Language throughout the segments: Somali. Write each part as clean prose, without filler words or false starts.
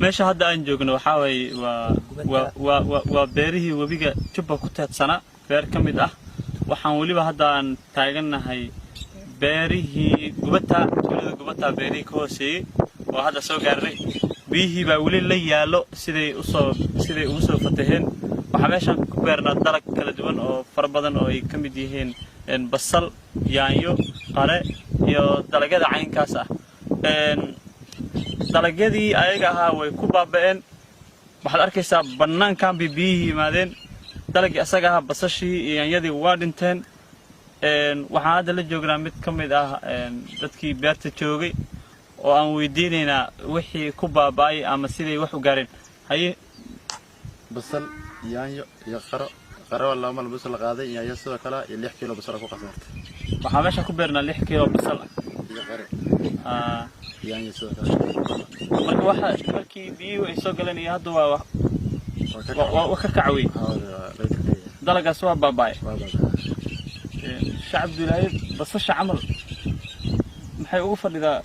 meesha hadda aan joogno waxa way waa beerihii wabiga Jubba ku teedsana beer kamid ah waxaan waliba hadda aan taaganahay beerihii gubata beerihii ka hooseeyay oo hadda soo gaarnay biyihii baa wali la yaalo siday ugu soo fataheen waxa meeshan ku beernaa dalag kala duwan oo far badan oo ay kamid yihiin basal yaanyo qare iyo dalagyada caynkaas ah dalagyadii ayaga ahaa way ku baaba'een waxaad arkaysaa banaankan biyihii yimaadeen dalagii asaga ah basashii iyo yaanyadii waa dhinteen waxaan hadda la joognaa mid kamid ah dadkii beerta joogay oo aan weydiinaynaa wixii ku baaba'ay ama sidii wax u gaareen haye basal yaanyo iyo qaro laba mal basal la qaaday yaanyo sidoo kale iyo 6 kiilo basal ku qasartay waxa meesha ku beernaa 6 kiilo basal iyo qare yaanyo sidoo kale markii biyo ay soo galeen iyo hadda waa ka kacway dalagaas waa baaba'ay shacab dilay basasha camal maxay ugu fadhidaa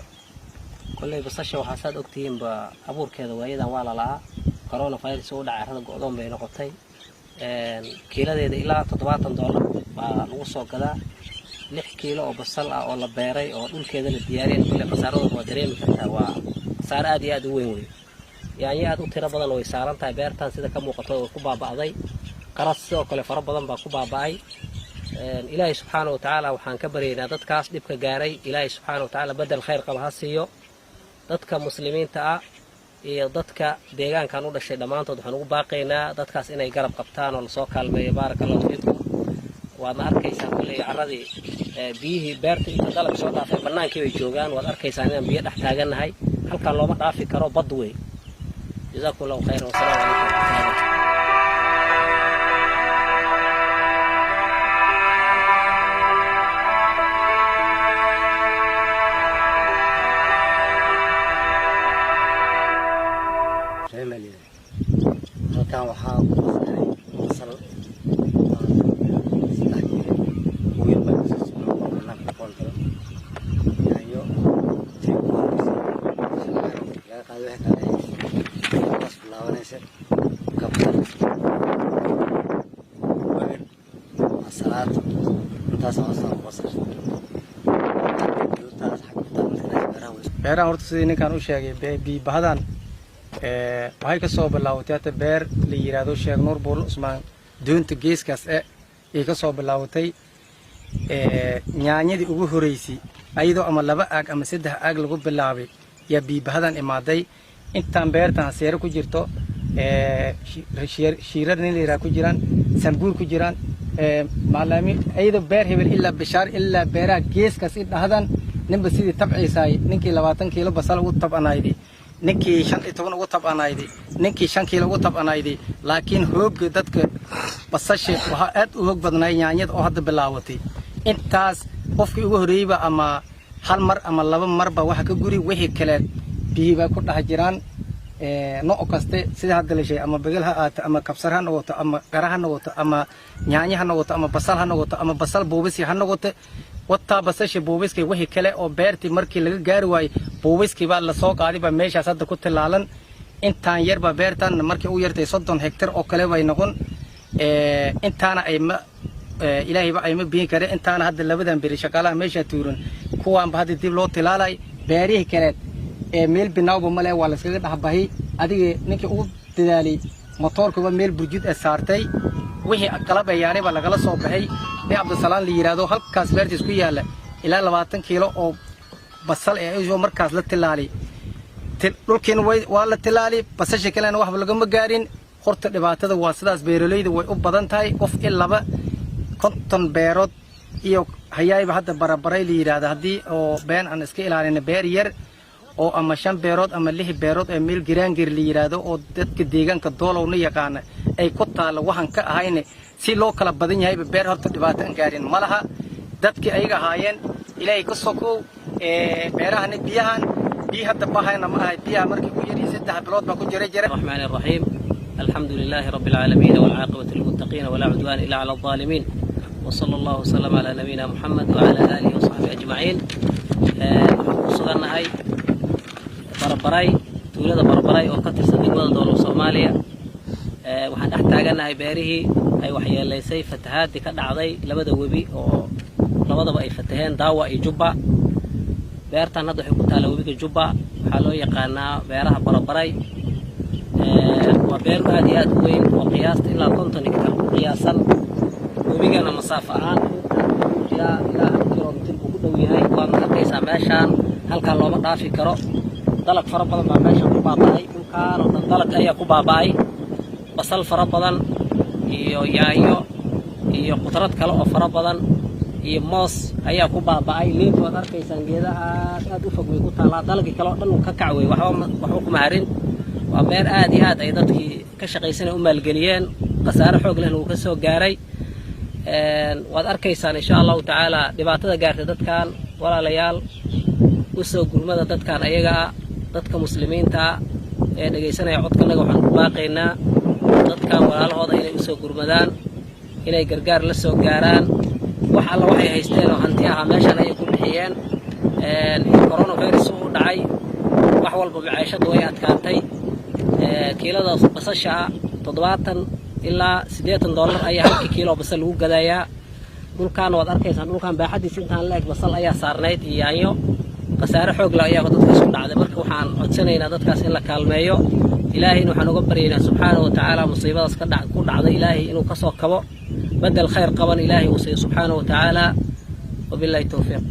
كلي بصشة وحاسات أكتين بأبور كذا ويدا ولا لا كورونا فايروس ولا عرض قدام بين قطعي كيلو ده إلى $7 بنوصل كذا 6 كيلو بصل ولا بيري أو دول كذا الديارين كل مسارات ودريم كذا وصار أدي وين يعني أدو ترى بدل ويسارن تبير تنسيد كم وقت وكوبا بعضي قرص وكل فرب بدل بكوبا بعي إلهي سبحانه وتعالى وحن كبرينا ضد كاس دبك جاري إلهي سبحانه وتعالى بدل خير قبها سيو dadka muslimiinta ah iyo dadka deegaankan u dhashay dhamaantood waxaan ugu baaqaynaa dadkaas inay garab qabtaan oo la soo kaalmeeyo barakallahu fiikum waad arkaysaa kulay caradii biyihii beerta inta dalab soo dhaafay banaankii way joogaan waad arkaysaa inaan biyo dhex taaganahay halkan looma dhaafi karo bad weey jazakumullahu khayran wa salaamu alaykum كان وحاول وصل ويبقى أنا بقول كده يعني لا قالوا هيك بس لا ونسى كبر الصلاة تاسع أصلا وصل beeraha horta sidii ninkan u sheegay biibahadan waxay ka soo bilaawatay beer la yiraahdo Sheekh Nuur Buul Usmaan doonta geeskaas ee ka soo bilaawatay yaanyadii ugu horeysay ayadoo ama 2 aag ama 3 aag lagu bilaabay ya biibahadan imaaday intaan beertan seero ku jirto shiirar nin leeyahay ku jiraan sanbuur ku jiraan maalaami ayadoo beer hebel ilaa bishaar ilaa beeraha geeskaas dhahdan ninba sidii tabciisay ninkii 20 kiilo basal ugu tabanaayday ninkii 15 ugu tabanaayday ninkii 5 kiilo ugu tabanaayday laakiin hoog dadka basasha waxa aad u hoog badnay yaanyada oo hadda bilaawatay intaas qofkii ugu horeeyba ama hal mar ama 2 marba waxa ka guri wixii kale biiba ku dhax jiraan nooc kaste sida hadda la sheegay ama bagel ha aata ama kabsar ha noqoto ama qaraha noqoto ama yaanyo ha noqoto ama basal ha noqoto ama basal boobisi ha noqoto wata basasha boobiska wixii kale oo beertii markii laga gaari waayay boobiskii baa la soo qaaday ba meeshaas hadda ku tilaalan intaan yarba beertan markii uu yartay 30 hektar oo kale way noqon intaana ay ma ilaahay ba ay ma biin kare intaana hadda labadan biri shaqaalaha meesha tuuran kuwaan ba hadda dib loo tilaalay beerihi kale meel binaawba male waa la iskaga dhaxbahay adiga ninkii ugu dadaalay motorkuba meel burjud saartay wixii qalab ayaanay ba lagala soo baxay Abdulsalaan la yiraahdo halkaas beertiis ku yaala ilaa 20 kiilo oo basal ay markaas la tilaalay dhulkeen waa la tilaalay basasha kaleena waxba laga ma gaarin horta dhibaatada waa sidaas beeralaydu way u badan tahay qof ilaa 50 beerood iyo hayayba hadda barabaray la yiraahdo hadii oo been aan iska ilaalina beer yar oo ama 5 beerood ama 6 beerood ee meel giraangir la yiraahdo oo dadka deegaanka doolowna yaqaan ay ku taalo waxan ka ahayn si loo kala badan yahay beer horta dhibaato aan gaarin malaha dadkii ayaga haayeen ilaahay ka sokow beerahan biyahan hadda bahayna ma ahay biyaha markii ku yiri 3 bilood ba ku jiray Rahmaanir Rahiim alxamdulillaahi rabbil aalamiin wal aaqibatu lil muttaqiin wala udwaan illa ala adh-dhaalimiin wa sallallahu sallam ala nabiyyina Muhammad wa ala alihi wa sahbihi ajma'in sugannahay barabaray tuulada barbaray oo ka tirsan degmada dowladda Soomaaliya waxaan dhex taaganahay beerihii ay waxyeeleysay fatahaadii ka dhacday labada webi oo labadaba ay fataheen Daawa iyo Jubba beertan hadda waxay ku taala webiga Jubba waxaa loo yaqaanaa beeraha barbaray waa beer aad iyo aad u weyn oo qiyaasta ilaa 50 hektar ku qiyaasan webigana masaafo ahaan ilaa kilomitir ku dhow yahay waan arkaysaa meeshaan halka looma dhaafi karo dalag fara badan baa meeshaan ku baaba'ay dhulkaan oo dalag ayaa ku baaba'ay basal fara badan iyo yaanyo iyo qudrad kale oo fara badan iyo moos ayaa ku baaba'ay leedo waad arkaysaan geedaha aad u fog way ku taalaa dalagii kale oo dhan uu ka kacway waxba kuma harin waa beer aad iyo aad ay dadkii ka shaqaysanay u maalgeliyeen qasaare xoog leh uu ka soo gaaray waad arkaysaan insha Allah taala dhibaatada gaartay dadkan walaalayaal u soo gurmada dadkan ayaga dadka muslimiinta ee dhageysanaya codkanaga waxaan ku baaqaynaa dadkan walaalahooda inay u soo gurmadaan inay gargaar la soo gaaraan wax alla waxay haysteen oo hanti ah meeshan ay ku bixiyeen coronavirus uu dhacay wax walba maciishadu way adkaatay kiilada basasha 70 ilaa $80 ayaa halkii kiilo basal lagu gadayaa dhulkaan waad arkaysaan dhulkaan baaxadiisa intaan la eg basal ayaa saarnayd iyo yaanyo qasaare xoog leh ayaa dadka soo dhacday marka waxaan codsanaynaa dadkaas in la kaalmeeyo ilaahayna waxaan uga baryaynaa subxaanahu wa ta'aala musiibadaas ku dhacday ilaahay inuu ka soo kabo بدل خير قبل إلهي وسي سبحانه وتعالى وبالله التوفيق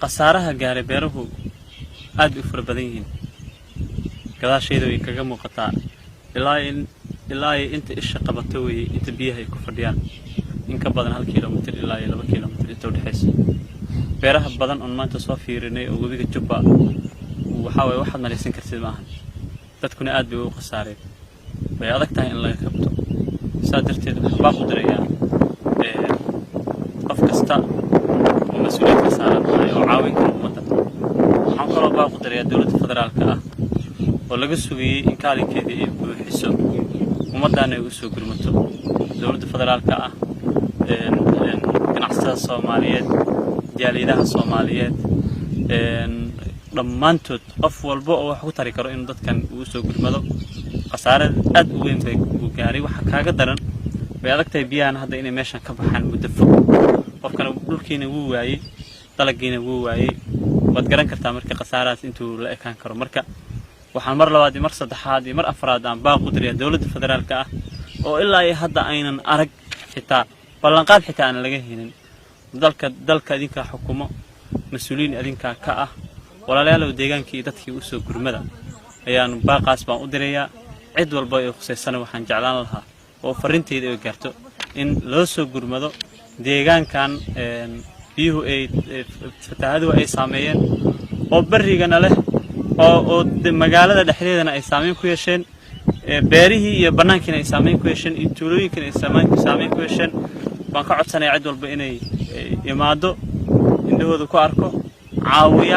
قصارها قاري بيره أد أفر بديهن كذا شيء ذوي كجمو قطع إلهي أنت إيش قبضتوي أنت بيها يكفر ديان إنك بدن هالكيلومتر إلهي لو كيلومتر أنت ودحس بيره بدن أن ما تصافي رني أو بيجي جبا وحاول واحد ما يسنكر سماهن تكون أد بيو قصاري way adag tahay in laga kabto saadarteed waxba ku diraya qof kasta oo mas'uuliyad ka saaran oo caawin kara ummadda waxaan kaloo baa ku diraya dawladda federaalka ah oo laga sugayay in kaalinkeeda ay buuxiso ummadana ay u soo gurmato dawladda federaalka ah ganacsatada Soomaaliyeed jaaliyadaha Soomaaliyeed dhammaantood qof walba oo wax ku tari karo in dadkan uu soo gurmado qasaare aad u weyn bay u gaaray waxa kaaga daran way adagtay biyaan hadda inay meeshan ka baxaan muddo fog qofkana dhulkiina wuu waayay dalagiina wuu waayay wad garan kartaa marka qasaaraas intuu la ekaan karo marka waxaan mar labaad mar saddexaad mar afraad aan baaq u diray dawladda federaalka ah oo ilaa ay hadda aynan arag xitaa ballanqaad xitaa aan laga helin dalka idinka xukumo mas'uuliin idinka ka ah walaalayaal deegaankii dadkii u soo gurmada ayaan baaqaas baan u dirayaa cid walba ay khusaysan waxaan jeclaan lahaa oo farinteeda ay gaarto in loo soo gurmado deegaankan biyuhu ay fatahaadu ay saameeyeen oo barigana leh oo magaalada dhexdeedana ay saameyn ku yeesheen beerihii iyo banaankiina ay saameyn ku yeesheen iyo tuulooyinkana ay saameyn ku yeesheen baan ka codsanayaa cid walba inay imaado indhahooda ku arko caawiya